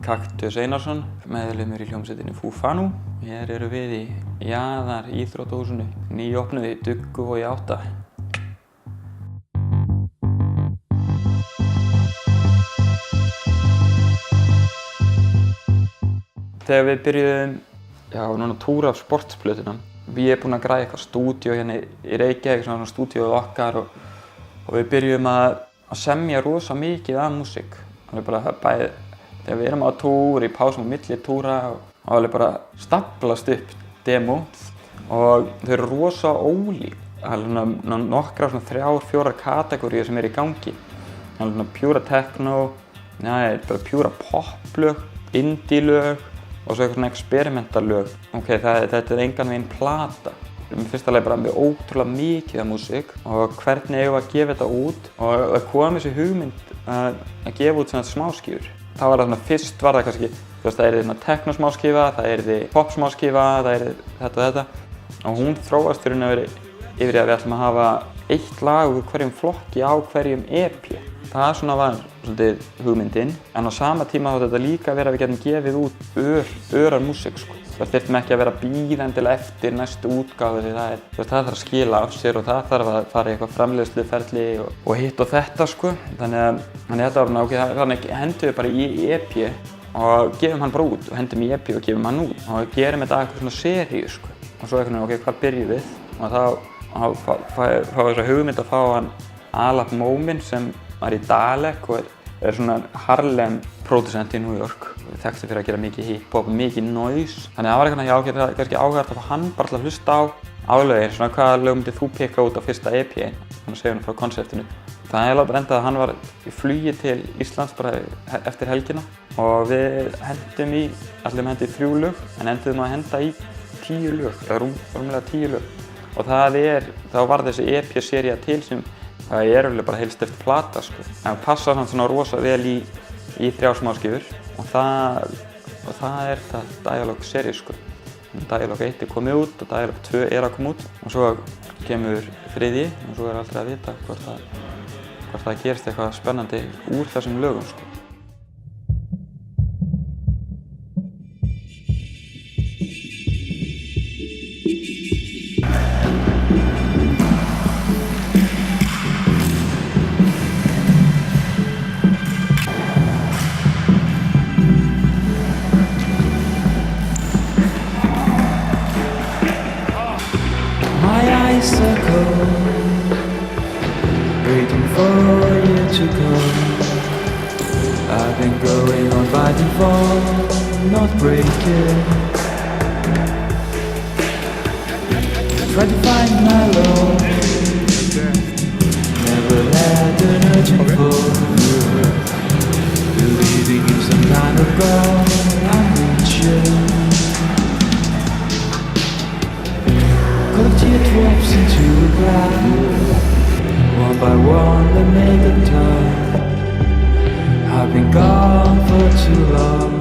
Kaktus Einarsson, meðlimur í hljómsveitinni Fúfanu. Hér eru við í Jaðar íþróttahúsinu, nýopnuð í Dugguvogi 8. Þegar við byrjuðum núna túra af sportsplötuna, ég búinn að græða eitthvað stúdíó hérna í Reykjavík, svona stúdíóið okkar og við byrjuðum að semja rosa mikið af músík. Alveg bara bæði þegar við erum á túr, í pásum á milli túra og alveg bara staplast upp demo og þau eru rosa ólík. Það er nokkra svona 3-4 kategóríur sem eru í gangi. Það er pjúra techno, bara pjúra poplög, indie-lög og svo eitthvað svona experimental-lög. Þetta er engan veginn plata. Mér finnst alveg bara með ótrúlega mikið af músík og hvernig eigum við að gefa þetta út og það kom þessi hugmynd að gefa út svona smáskífur. Það var það fyrst var það kannski, það yrði techno smáskífa, það yrði pop smáskífa, það yrði þetta og þetta og hún þróast fyrir að yfir að við ætlum að hafa eitt lag úr hverjum flokki á hverjum EP. Það svona var svolítið hugmyndin en á sama tíma þá þetta líka verið að við getum gefið út örar músík sko. Það þyrftum ekki að vera bíðendilega eftir næstu útgáfu því það þarf að skila af sér og það þarf að fara í eitthvað framleiðsluferli og hitt og þetta sko. Þannig þetta var þannig hendum við bara í EP og gefum hann bara út og hendum í EP og gefum hann út og gerum þetta eitthvað svona seríu sko. Og svo eitthvað hvað byrjum við og þá fá þessa hugmynd að fá hann Alap Mómin sem var í Dalek og er svona Harlem producent í New York. Við þekktum fyrir að gera mikið hip-hop, mikið noise. Þannig að það var eitthvað kannski áhugavert að fá hann bara til að hlusta á álögin. Svona hvaða lög myndir þú pikka út á fyrsta EP-in? Þannig að segja hann frá konceptinu. Það er alveg endað að hann var í flugi til Íslands bara eftir helgina og við hendum allir hendi í 3 lög en enduðum að henda í 10 lög, eða rúmlega 10 lög. Og þá var þessi EP-sería til sem það er alveg bara heilst eftir plata sko. Það passar hann svona rosa vel í 3 smáskífur og það er það Dialog series sko. Dialog 1 er komið út og Dialog 2 er að koma út og svo kemur 3. og svo er aldrei að vita hvort það gerist eitthvað spennandi úr þessum lögum sko. Waiting for you to come. I've been going on by default, not breaking. Try to find my love. Never had an urgent pull. Believing in some kind of God, I'm reaching. Caught teardrops into the ground. One by one they make a turn. I've been gone for too long.